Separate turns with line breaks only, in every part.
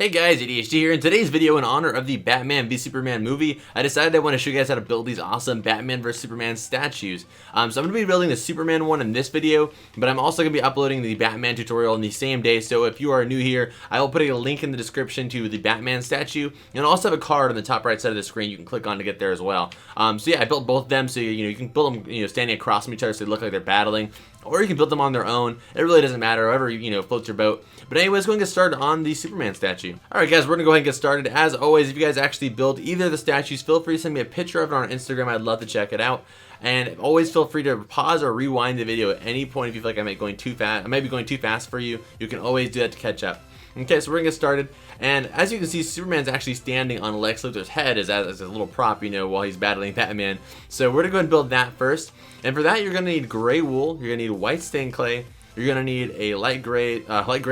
Hey guys, ADHD here. In today's video, in honor of the Batman v Superman movie, I decided I want to show you guys how to build these awesome Batman vs Superman statues. So I'm going to be building the Superman one in this video, but I'm also going to be uploading the Batman tutorial in the same day. So if you are new here, I will put a link in the description to the Batman statue, and I'll also have a card on the top right side of the screen you can click on to get there as well. So yeah, I built both of them, so you can build them standing across from each other so they look like they're battling, or you can build them on their own. It really doesn't matter, however floats your boat. But anyways, going to get started on the Superman statue. Alright guys, we're going to go ahead and get started. As always, if you guys actually build either of the statues, feel free to send me a picture of it on Instagram. I'd love to check it out. And always feel free to pause or rewind the video at any point if you feel like I might be going too fast for you. You can always do that to catch up. Okay, so we're going to get started. And as you can see, Superman's actually standing on Lex Luthor's head as a little prop, while he's battling Batman. So we're going to go ahead and build that first. And for that, you're going to need gray wool. You're going to need white stained clay. You're going to need a light gray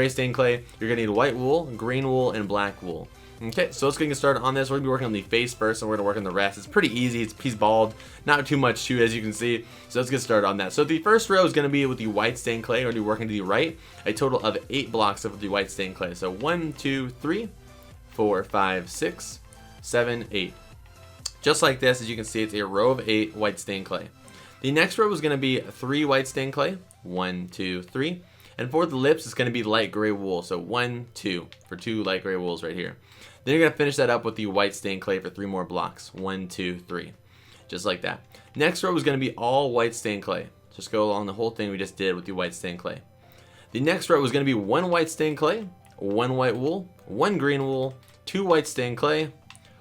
stained clay. You're going to need white wool, green wool, and black wool. Okay, so let's get started on this. We're going to be working on the face first, and we're going to work on the rest. It's pretty easy. He's bald. Not too much to it, as you can see. So let's get started on that. So the first row is going to be with the white stained clay. We're going to be working to the right. A total of 8 blocks of the white stained clay. So 1, 2, 3, 4, 5, 6, 7, 8. Just like this, as you can see, it's a row of 8 white stained clay. The next row is going to be 3 white stained clay. 1, 2, 3. And for the lips, it's going to be light gray wool. So 1, 2 for 2 light gray wools right here. Then you're going to finish that up with the white stained clay for 3 more blocks. 1, 2, 3. Just like that. Next row is going to be all white stained clay. Just go along the whole thing we just did with the white stained clay. The next row is going to be 1 white stained clay, 1 white wool, 1 green wool, 2 white stained clay,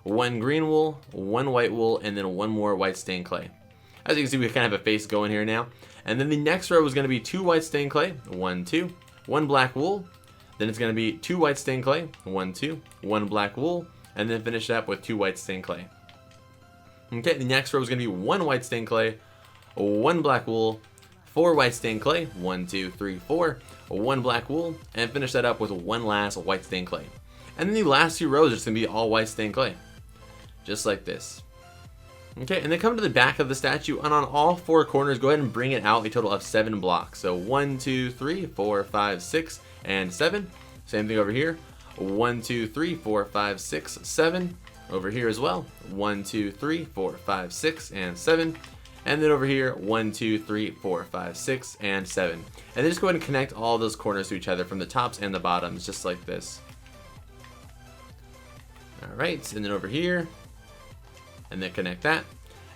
1 green wool, 1 white wool, and then 1 more white stained clay. As you can see, we kind of have a face going here now. And then the next row is going to be 2 white stained clay, 1, 2, 1 black wool. Then it's going to be 2 white stained clay, 1, 2, 1 black wool, and then finish it up with 2 white stained clay. Okay, the next row is going to be 1 white stained clay, 1 black wool, 4 white stained clay, 1, 2, 3, 4, 1 black wool, and finish that up with 1 last white stained clay. And then the last 2 rows are just going to be all white stained clay. Just like this. Okay, and then come to the back of the statue, and on all 4 corners, go ahead and bring it out a total of 7 blocks. So 1, 2, 3, 4, 5, 6, and 7. Same thing over here. 1, 2, 3, 4, 5, 6, 7. Over here as well. 1, 2, 3, 4, 5, 6, and 7. And then over here, 1, 2, 3, 4, 5, 6, and 7. And then just go ahead and connect all those corners to each other from the tops and the bottoms, just like this. Alright, and then over here, and then connect that.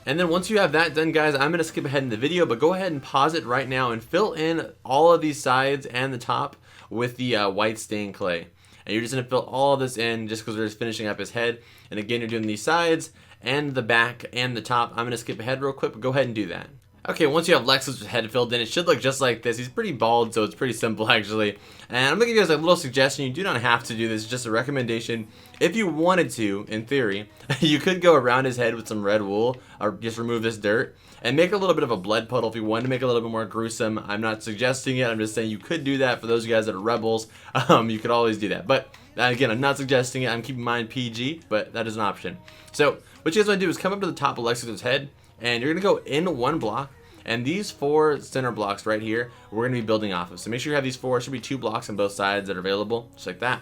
And then once you have that done, guys, I'm going to skip ahead in the video, but go ahead and pause it right now and fill in all of these sides and the top with the white stained clay. And you're just going to fill all of this in just because we're just finishing up his head. And again, you're doing these sides and the back and the top. I'm going to skip ahead real quick, but go ahead and do that. Okay, once you have Lex's head filled in, it should look just like this. He's pretty bald, so it's pretty simple actually. And I'm going to give you guys a little suggestion. You do not have to do this, it's just a recommendation. If you wanted to, in theory, you could go around his head with some red wool, or just remove this dirt, and make a little bit of a blood puddle if you wanted to make it a little bit more gruesome. I'm not suggesting it, I'm just saying you could do that for those of you guys that are rebels. You could always do that. But again, I'm not suggesting it, I'm keeping mine PG, but that is an option. So, what you guys want to do is come up to the top of Lex's head, and you're going to go in 1 block. And these 4 center blocks right here, we're going to be building off of. So make sure you have these 4. It should be 2 blocks on both sides that are available, just like that.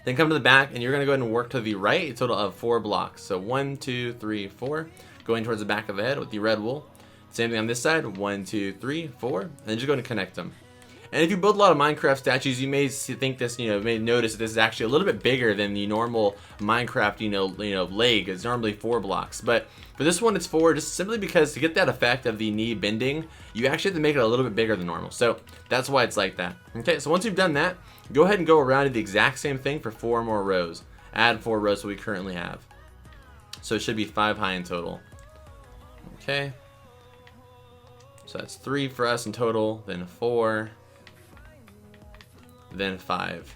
Then come to the back, and you're going to go ahead and work to the right, a total of 4 blocks. So 1, 2, 3, 4, going towards the back of the head with the red wool. Same thing on this side, 1, 2, 3, 4, and then just go ahead and connect them. And if you build a lot of Minecraft statues, you may think this, may notice that this is actually a little bit bigger than the normal Minecraft, leg. It's normally 4 blocks. But for this one, it's 4, just simply because to get that effect of the knee bending, you actually have to make it a little bit bigger than normal. So that's why it's like that. Okay, so once you've done that, go ahead and go around and do the exact same thing for 4 more rows. Add 4 rows that we currently have. So it should be 5 high in total. Okay. So that's 3 for us in total, then 4. Then 5.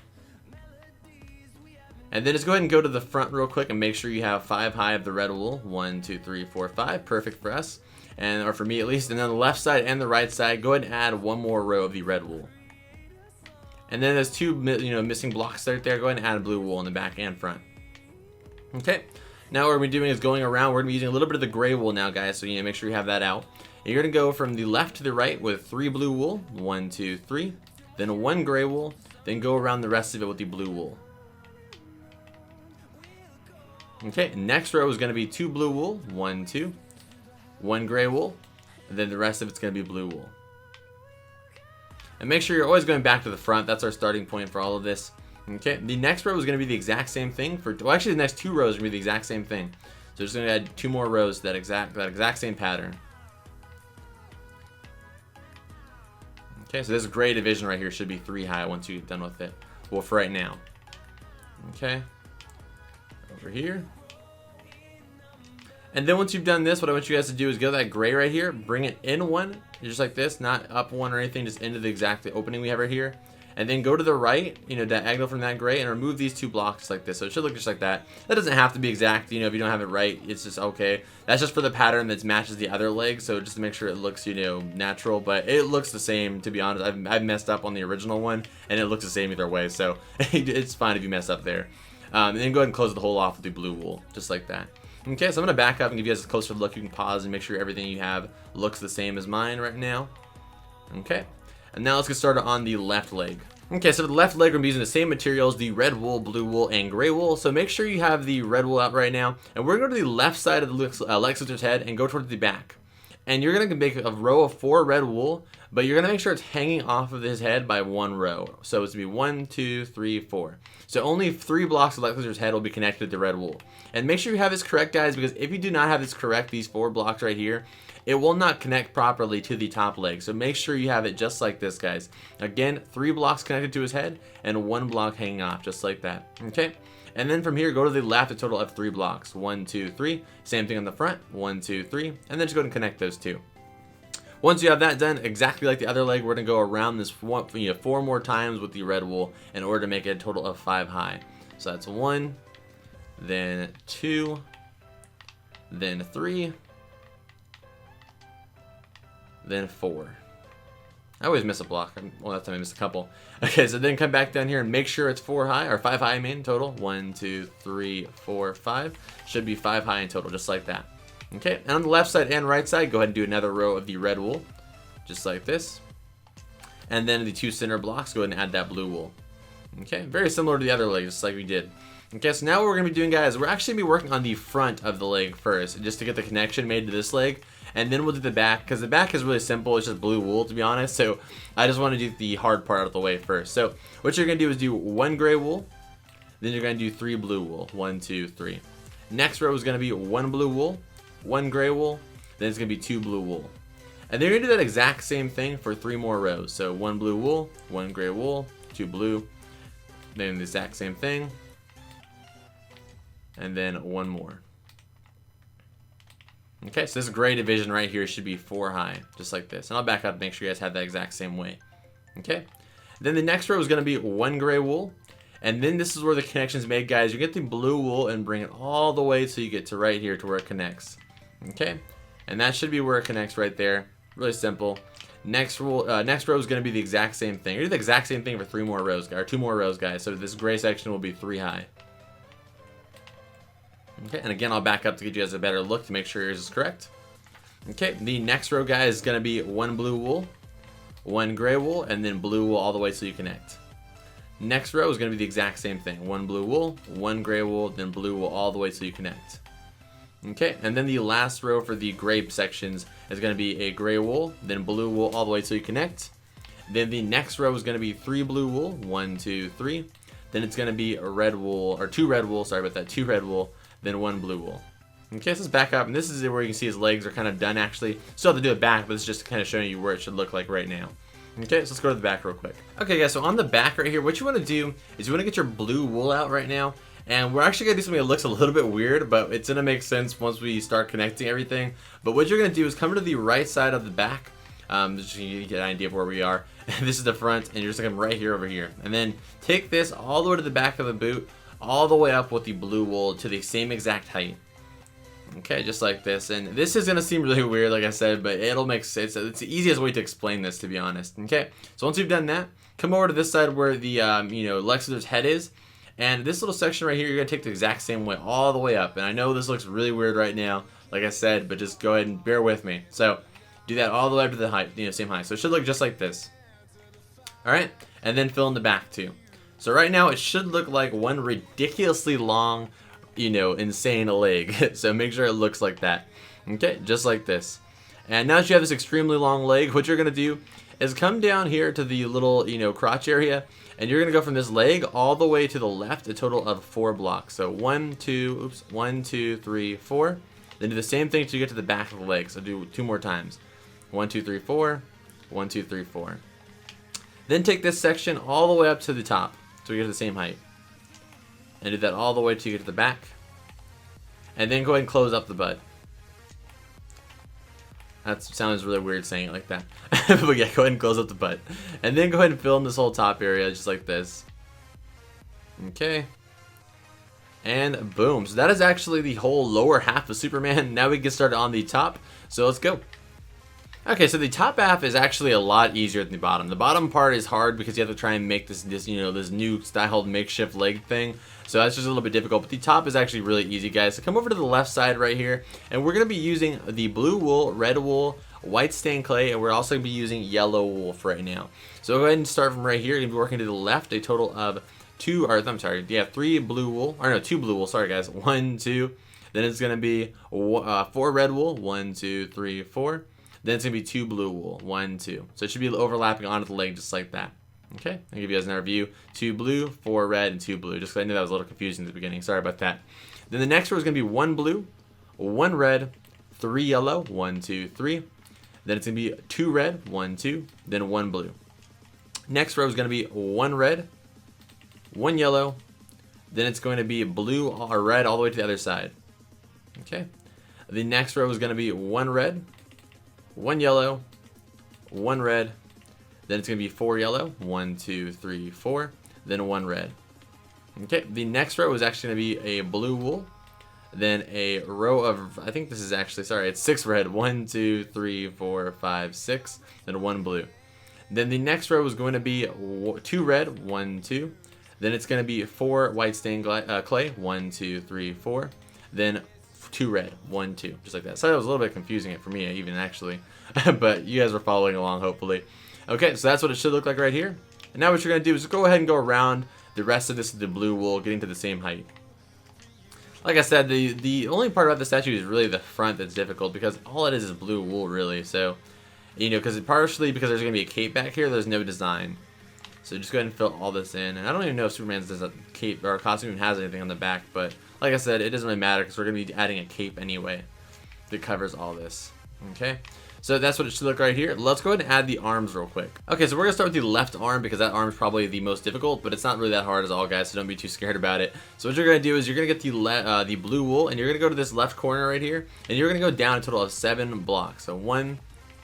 And then just go ahead and go to the front real quick and make sure you have 5 high of the red wool. 1, 2, 3, 4, 5. Perfect for us, or for me at least. And then the left side and the right side, go ahead and add 1 more row of the red wool. And then there's 2 missing blocks right there. Go ahead and add blue wool in the back and front. Okay. Now what we're doing is going around. We're going to be using a little bit of the gray wool now, guys. So make sure you have that out. And you're going to go from the left to the right with 3 blue wool. 1, 2, 3. Then 1 gray wool, then go around the rest of it with the blue wool. Okay, next row is going to be 2 blue wool, 1, 2, 1 gray wool, and then the rest of it's going to be blue wool. And make sure you're always going back to the front. That's our starting point for all of this. Okay, the next row is going to be the exact same thing for, well, actually the next 2 rows are going to be the exact same thing. So just going to add 2 more rows to that exact same pattern. Okay, so this gray division right here should be 3 high once you get done with it. Well, for right now. Okay, over here. And then once you've done this, what I want you guys to do is go to that gray right here, bring it in one, just like this, not up one or anything, just into the exact opening we have right here. And then go to the right, diagonal from that gray, and remove these 2 blocks like this. So it should look just like that. That doesn't have to be exact, if you don't have it right, it's just okay. That's just for the pattern that matches the other leg, so just to make sure it looks, natural. But it looks the same, to be honest. I've messed up on the original one, and it looks the same either way, so it's fine if you mess up there. And then go ahead and close the hole off with the blue wool, just like that. Okay, so I'm going to back up and give you guys a closer look. You can pause and make sure everything you have looks the same as mine right now. Okay, and now let's get started on the left leg. Okay, so for the left leg, we're going to be using the same materials, the red wool, blue wool, and gray wool. So make sure you have the red wool out right now. And we're going to go to the left side of the Lex Luthor's head and go towards the back. And you're going to make a row of 4 red wool, but you're going to make sure it's hanging off of his head by 1 row. So it's going to be 1, 2, 3, 4. So only 3 blocks of Lex Luthor's head will be connected to the red wool. And make sure you have this correct, guys, because if you do not have this correct, these 4 blocks right here, it will not connect properly to the top leg. So make sure you have it just like this, guys. Again, 3 blocks connected to his head and 1 block hanging off, just like that. Okay? And then from here, go to the left, a total of 3 blocks. 1, 2, 3. Same thing on the front. 1, 2, 3. And then just go ahead and connect those 2. Once you have that done, exactly like the other leg, we're going to go around this 4 more times with the red wool in order to make it a total of 5 high. So that's 1, then 2, then 3, then 4. I always miss a block. Well, that time I missed a couple. Okay, so then come back down here and make sure it's 4 high, or 5 high, I mean, total. 1, 2, 3, 4, 5. Should be 5 high in total, just like that. Okay, and on the left side and right side, go ahead and do another row of the red wool, just like this. And then the 2 center blocks, go ahead and add that blue wool. Okay, very similar to the other leg, just like we did. Okay, so now what we're going to be doing, guys, we're actually going to be working on the front of the leg first, just to get the connection made to this leg. And then we'll do the back, because the back is really simple. It's just blue wool, to be honest. So I just want to do the hard part out of the way first. So what you're going to do is do 1 gray wool. Then you're going to do 3 blue wool. 1, 2, 3. Next row is going to be 1 blue wool, 1 gray wool. Then it's going to be 2 blue wool. And then you're going to do that exact same thing for 3 more rows. So 1 blue wool, 1 gray wool, 2 blue. Then the exact same thing. And then 1 more. Okay, so this gray division right here should be 4 high, just like this. And I'll back up and make sure you guys have that exact same way. Okay, then the next row is going to be 1 gray wool. And then this is where the connection is made, guys. You get the blue wool and bring it all the way so you get to right here to where it connects. Okay, and that should be where it connects right there. Really simple. Next row is going to be the exact same thing. You do the exact same thing for 3 more rows, or 2 more rows, guys. So this gray section will be 3 high. Okay, and again, I'll back up to give you guys a better look to make sure yours is correct. Okay, the next row, guys, is going to be 1 blue wool, 1 gray wool, and then blue wool all the way so you connect. Next row is going to be the exact same thing. 1 blue wool, 1 gray wool, then blue wool all the way so you connect. Okay, and then the last row for the gray sections is going to be a gray wool, then blue wool all the way so you connect. Then the next row is going to be 3 blue wool, 1, 2, 3. Then it's going to be a red wool, or 2 red wool, sorry about that, 2 red wool, then 1 blue wool. Okay, so let's back up, and this is where you can see his legs are kind of done actually. Still have to do it back, but it's just kind of showing you where it should look like right now. Okay, so let's go to the back real quick. Okay guys, so on the back right here, what you want to do is you want to get your blue wool out right now. And we're actually going to do something that looks a little bit weird, but it's going to make sense once we start connecting everything. But what you're going to do is come to the right side of the back. Just so you get an idea of where we are. This is the front, and you're just going to come right here over here. And then take this all the way to the back of the boot, all the way up with the blue wool to the same exact height. Okay, just like this. And this is going to seem really weird, like I said, but it'll make sense. It's the easiest way to explain this, to be honest. Okay, so once you've done that, come over to this side where the Lex Luthor's head is. And this little section right here, you're going to take the exact same way all the way up. And I know this looks really weird right now, like I said, but just go ahead and bear with me. So do that all the way up to the height, same height. So it should look just like this. All right, and then fill in the back too. So right now it should look like one ridiculously long you know, insane leg. So make sure it looks like that. Okay, just like this. And now that you have this extremely long leg, what you're gonna do is come down here to the little, you know, crotch area, and you're gonna go from this leg all the way to the left, a total of 4 blocks. So 1, 2, 3, 4. Then do the same thing till you get to the back of the leg. So do 2 more times. 1, 2, 3, 4. 1, 2, 3, 4. Then take this section all the way up to the top, so we get to the same height. And do that all the way till you get to the back. And then go ahead and close up the butt. That sounds really weird saying it like that. But yeah, go ahead and close up the butt. And then go ahead and fill in this whole top area just like this. Okay. And boom. So that is actually the whole lower half of Superman. Now we can get started on the top. So let's go. Okay, so the top half is actually a lot easier than the bottom. The bottom part is hard because you have to try and make this you know, this new styled makeshift leg thing. So that's just a little bit difficult, but the top is actually really easy, guys. So come over to the left side right here, and we're going to be using the blue wool, red wool, white stained clay, and we're also going to be using yellow wool for right now. So go ahead and start from right here. You're going to be working to the left, a total of 3 blue wool, or no, 2 blue wool, sorry guys, 1, 2. Then it's going to be 4 red wool, 1, 2, 3, 4. Then it's going to be 2 blue wool, 1, 2. So it should be overlapping onto the leg just like that. Okay, I'll give you guys another view. 2 blue, 4 red, and 2 blue. Just because I knew that was a little confusing at the beginning. Sorry about that. Then the next row is going to be 1 blue, 1 red, 3 yellow, 1, 2, 3. Then it's going to be 2 red, 1, 2, then 1 blue. Next row is going to be 1 red, 1 yellow, then it's going to be blue or red all the way to the other side. Okay. The next row is going to be 1 red, 1 yellow, 1 red, then it's going to be 4 yellow, 1, 2, 3, 4, then 1 red. Okay, the next row is actually going to be a blue wool, then a row of, I think this is actually, sorry, it's 6 red, 1, 2, 3, 4, 5, 6, then 1 blue. Then the next row is going to be 2 red, 1, 2, then it's going to be 4 white stained clay, 1, 2, 3, 4, then 2 red, 1, 2, just like that. So that was a little bit confusing for me even actually, but you guys were following along hopefully. Okay, so that's what it should look like right here. And now what you're going to do is go ahead and go around the rest of this with the blue wool, getting to the same height. Like I said, the only part about the statue is really the front that's difficult because all it is blue wool really. So, you know, partially because there's going to be a cape back here, there's no design. So just go ahead and fill all this in. And I don't even know if Superman's cape or costume even has anything on the back, but like I said, it doesn't really matter because we're going to be adding a cape anyway that covers all this. Okay. So that's what it should look right here. Let's go ahead and add the arms real quick. Okay, so we're gonna start with the left arm because that arm is probably the most difficult, but it's not really that hard at all, guys, so don't be too scared about it. So what you're gonna do is you're gonna get the blue wool, and you're gonna go to this left corner right here, and you're gonna go down a total of 7 blocks. So 1,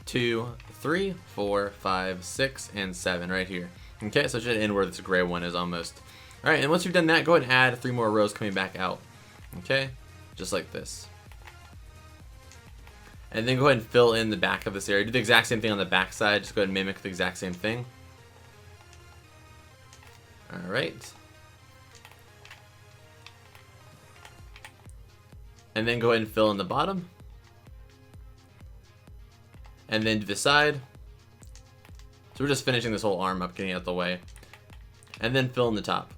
2, 3, 4, 5, 6, and 7 right here. Okay, so it should end where this gray one is almost. All right, and once you've done that, go ahead and add 3 more rows coming back out. Okay, just like this. And then go ahead and fill in the back of this area. Do the exact same thing on the back side. Just go ahead and mimic the exact same thing. Alright. And then go ahead and fill in the bottom. And then do the side. So we're just finishing this whole arm up, getting it out of the way. And then fill in the top.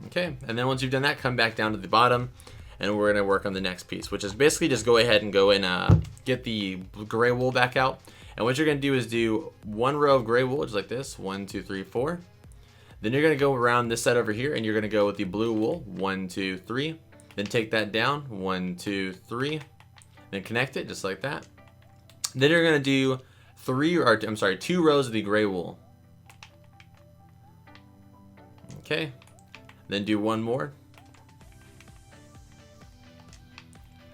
Okay, and then once you've done that, come back down to the bottom. And we're going to work on the next piece, which is basically just go ahead and go and get the gray wool back out. And what you're going to do is do 1 row of gray wool, just like this, 1, 2, 3, 4. Then you're going to go around this side over here, and you're going to go with the blue wool, 1, 2, 3. Then take that down, 1, 2, 3. Then connect it, just like that. Then you're going to do 2 rows of the gray wool. Okay. Then do 1 more.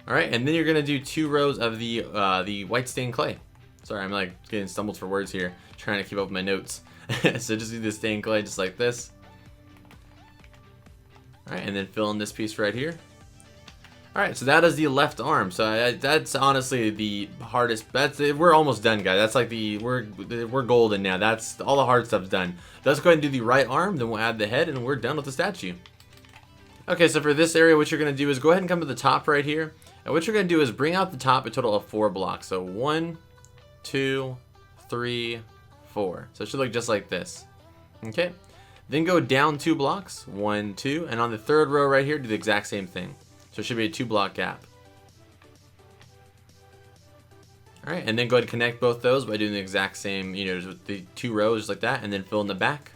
Alright, and then you're gonna do 2 rows of the white stained clay. Sorry, I'm like getting stumbled for words here, trying to keep up with my notes. So just do the stained clay just like this. Alright, and then fill in this piece right here. Alright, so that is the left arm. So that's honestly the hardest. We're almost done, guys. That's like we're golden now. That's all the hard stuff's done. Let's go ahead and do the right arm, then we'll add the head, and we're done with the statue. Okay, so for this area, what you're gonna do is go ahead and come to the top right here. And what you're going to do is bring out the top a total of 4 blocks. So 1, 2, 3, 4. So it should look just like this. Okay. Then go down 2 blocks, 1, 2, and on the third row right here, do the exact same thing. So it should be a 2-block gap. All right, and then go ahead and connect both those by doing the exact same, you know, with the 2 rows just like that, and then fill in the back.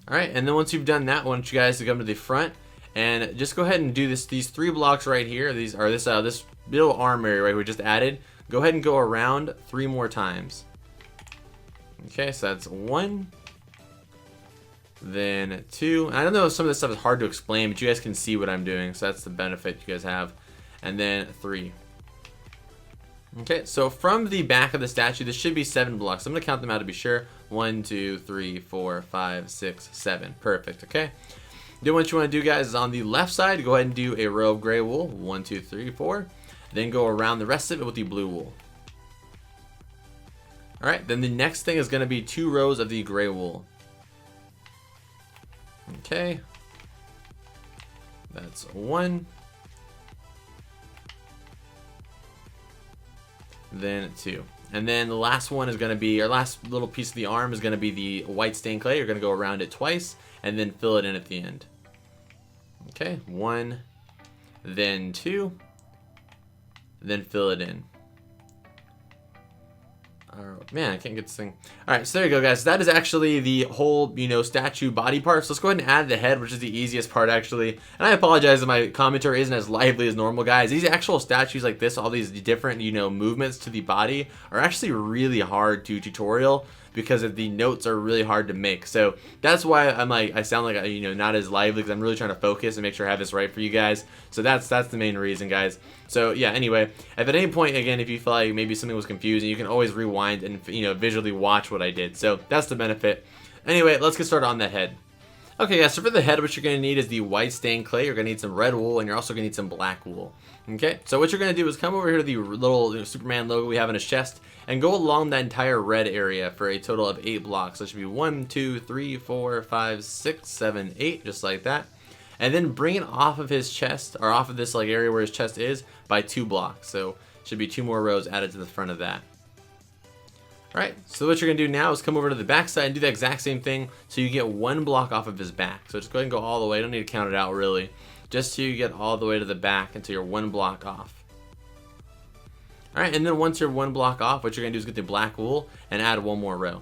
All right, and then once you've done that, I want you guys to come to the front and just go ahead and do these 3 blocks right here. These are this little arm area right we just added. Go ahead and go around 3 more times. Okay, so that's 1, then 2. And I don't know if some of this stuff is hard to explain, but you guys can see what I'm doing, so that's the benefit you guys have. And then 3. Okay, so from the back of the statue, this should be 7 blocks. I'm gonna count them out to be sure. 1, 2, 3, 4, 5, 6, 7. Perfect. Okay. Then what you want to do, guys, is on the left side, go ahead and do a row of gray wool. 1, 2, 3, 4. Then go around the rest of it with the blue wool. All right. Then the next thing is gonna be 2 rows of the gray wool. Okay. That's 1. Then 2. And then the last one is going to be, our last little piece of the arm is going to be the white stained clay. You're going to go around it twice and then fill it in at the end. Okay, 1, then 2, then fill it in. Oh, man, I can't get this thing. All right, so there you go, guys. That is actually the whole, you know, statue body part. So let's go ahead and add the head, which is the easiest part, actually. And I apologize if my commentary isn't as lively as normal, guys. These actual statues like this, all these different, you know, movements to the body are actually really hard to tutorial because of the notes are really hard to make. So that's why I'm like, I sound like, you know, not as lively, because I'm really trying to focus and make sure I have this right for you guys. So that's the main reason, guys. So yeah, anyway, if at any point, again, if you feel like maybe something was confusing, you can always rewind and, you know, visually watch what I did. So that's the benefit. Anyway, let's get started on that head. Okay, guys, so for the head, what you're going to need is the white stained clay. You're going to need some red wool, and you're also going to need some black wool. Okay, so what you're going to do is come over here to the little Superman logo we have in his chest and go along that entire red area for a total of 8 blocks. So it should be 1, 2, 3, 4, 5, 6, 7, 8, just like that. And then bring it off of his chest, or off of this like area where his chest is, by 2 blocks. So it should be 2 more rows added to the front of that. Alright, so what you're going to do now is come over to the back side and do the exact same thing so you get 1 block off of his back. So just go ahead and go all the way. You don't need to count it out really. Just so you get all the way to the back until you're 1 block off. Alright, and then once you're 1 block off, what you're going to do is get the black wool and add 1 more row.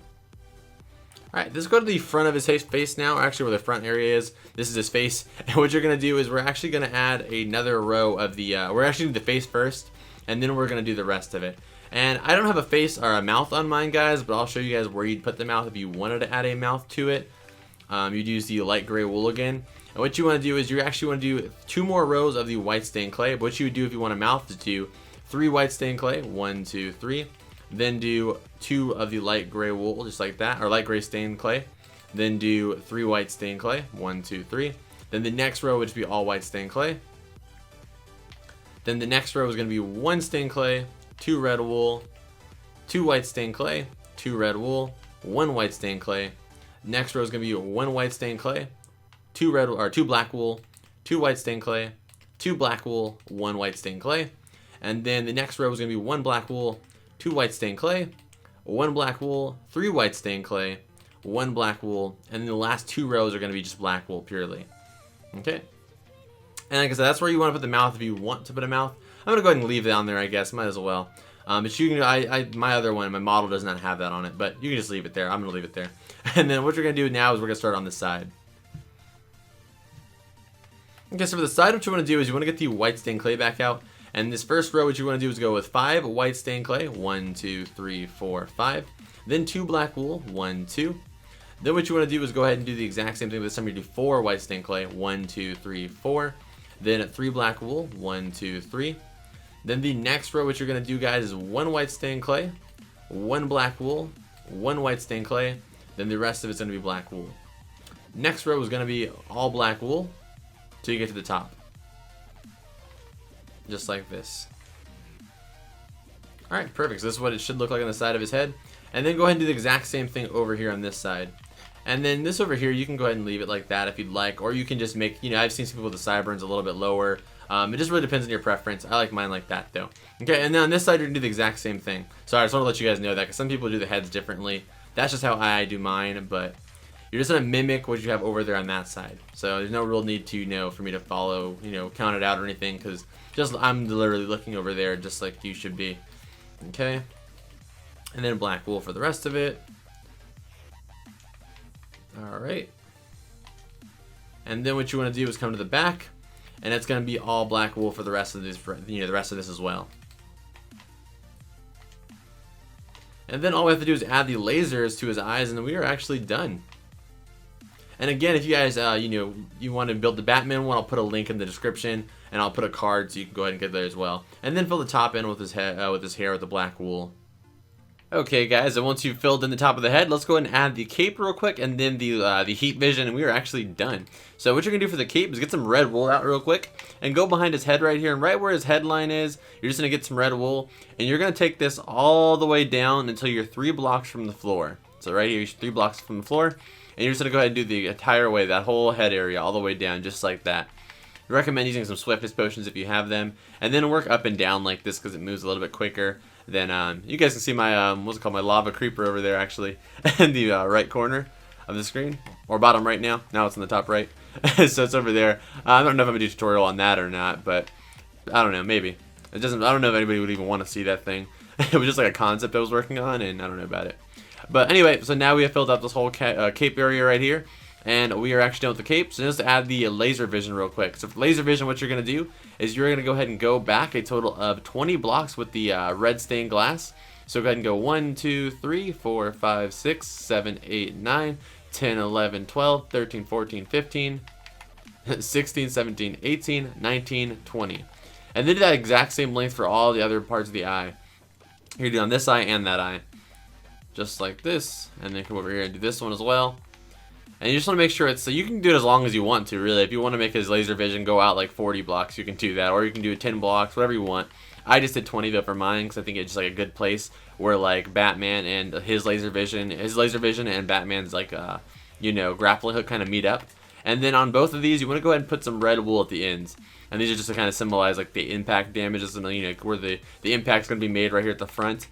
Alright, let's go to the front of his face now, or actually where the front area is. This is his face. And what you're going to do is we're actually going to add another row of the, we're actually going to do the face first, and then we're going to do the rest of it. And I don't have a face or a mouth on mine, guys, but I'll show you guys where you'd put the mouth if you wanted to add a mouth to it. You'd use the light gray wool again. And what you want to do is you actually want to do 2 more rows of the white stained clay. But what you would do if you want a mouth is do 3 white stained clay, 1, 2, 3. Then do 2 of the light gray wool, just like that, or light gray stained clay. Then do 3 white stained clay, 1, 2, 3. Then the next row would just be all white stained clay. Then the next row is going to be 1 stained clay, 2 red wool, 2 white stained clay, 2 red wool, 1 white stained clay. Next row is going to be 1 white stained clay, 2 black wool, 2 white stained clay, 2 black wool, 1 white stained clay. And then the next row is going to be 1 black wool, 2 white stained clay, 1 black wool, 3 white stained clay, 1 black wool, and then the last 2 rows are going to be just black wool purely. Okay. And like I said, that's where you want to put the mouth if you want to put a mouth. I'm going to go ahead and leave it on there, I guess. Might as well. But you can, my other one, my model does not have that on it, but you can just leave it there. I'm going to leave it there. And then what you're going to do now is we're going to start on this side. Okay, so for the side, what you want to do is you want to get the white stained clay back out. And this first row, what you want to do is go with 5 white stained clay. 1, 2, 3, 4, 5. Then 2 black wool. 1, 2. Then what you want to do is go ahead and do the exact same thing. This time you do 4 white stained clay. 1, 2, 3, 4. Then 3 black wool. 1, 2, 3. Then the next row, what you're going to do, guys, is 1 white stained clay, 1 black wool, 1 white stained clay. Then the rest of it's going to be black wool. Next row is going to be all black wool till you get to the top. Just like this. Alright, perfect. So this is what it should look like on the side of his head. And then go ahead and do the exact same thing over here on this side. And then this over here, you can go ahead and leave it like that if you'd like. Or you can just make, you know, I've seen some people with the sideburns a little bit lower. It just really depends on your preference. I like mine like that, though. Okay, and then on this side, you're going to do the exact same thing. Sorry, I just want to let you guys know that, because some people do the heads differently. That's just how I do mine, but you're just gonna mimic what you have over there on that side. So there's no real need to, for me to follow, count it out or anything, because I'm literally looking over there just like you should be. Okay. And then black wool for the rest of it. All right. And then what you want to do is come to the back, and it's going to be all black wool for the rest of this, the rest of this as well. And then all we have to do is add the lasers to his eyes, and we are actually done. And again, if you guys, you want to build the Batman one, I'll put a link in the description, and I'll put a card so you can go ahead and get there as well. And then fill the top end with his head, with his hair with the black wool. Okay, guys, and once you've filled in the top of the head, let's go ahead and add the cape real quick, and then the heat vision, and we are actually done. So what you're gonna do for the cape is get some red wool out real quick, and go behind his head right here, and right where his headline is, you're just gonna get some red wool, and you're gonna take this all the way down until you're 3 blocks from the floor. So right here, you're 3 blocks from the floor, and you're just gonna go ahead and do the entire way, that whole head area, all the way down, just like that. I recommend using some swiftness potions if you have them, and then work up and down like this because it moves a little bit quicker. Then you guys can see my what's it called, my lava creeper over there actually in the right corner of the screen, or bottom right now. Now it's in the top right. So it's over there. I don't know if I'm gonna do a tutorial on that or not, but I don't know, maybe. It doesn't. I don't know if anybody would even want to see that thing. It was just like a concept I was working on, and I don't know about it. But anyway, so now we have filled out this whole cape area right here. And we are actually done with the cape. So just to add the laser vision real quick. So for laser vision, what you're going to do is you're going to go ahead and go back a total of 20 blocks with the red stained glass. So go ahead and go 1, 2, 3, 4, 5, 6, 7, 8, 9, 10, 11, 12, 13, 14, 15, 16, 17, 18, 19, 20. And then do that exact same length for all the other parts of the eye. You're doing on this eye and that eye. Just like this. And then come over here and do this one as well. And you just want to make sure it's, so you can do it as long as you want to, really. If you want to make his laser vision go out like 40 blocks, you can do that. Or you can do 10 blocks, whatever you want. I just did 20 though for mine, because I think it's just like a good place where like Batman and his laser vision and Batman's like, grappling hook kind of meet up. And then on both of these, you want to go ahead and put some red wool at the ends. And these are just to kind of symbolize like the impact damages and where the impact's going to be made right here at the front.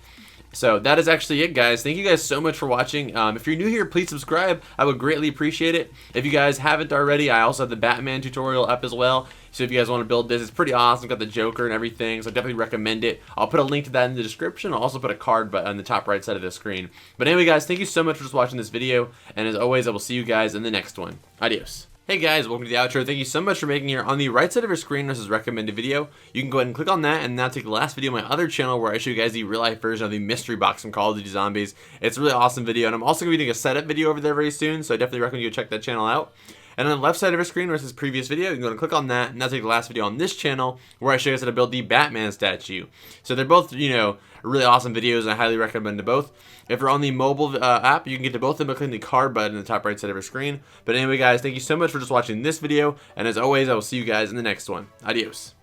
So that is actually it, guys. Thank you guys so much for watching. If you're new here, please subscribe. I would greatly appreciate it. If you guys haven't already, I also have the Batman tutorial up as well. So if you guys want to build this, it's pretty awesome. Got the Joker and everything, so I definitely recommend it. I'll put a link to that in the description. I'll also put a card on the top right side of the screen. But anyway, guys, thank you so much for just watching this video. And as always, I will see you guys in the next one. Adios. Hey guys, welcome to the outro. Thank you so much for making it here. On the right side of your screen, this is recommended video. You can go ahead and click on that, and now take the last video on my other channel where I show you guys the real life version of the mystery box from Call of Duty Zombies. It's a really awesome video, and I'm also going to be doing a setup video over there very soon, so I definitely recommend you go check that channel out. And on the left side of your screen where it says previous video, you can go and click on that, and now take the last video on this channel where I show you guys how to build the Batman statue. So they're both, really awesome videos, and I highly recommend them both. If you're on the mobile app, you can get to both of them by clicking the card button in the top right side of your screen. But anyway, guys, thank you so much for just watching this video, and as always, I will see you guys in the next one. Adios.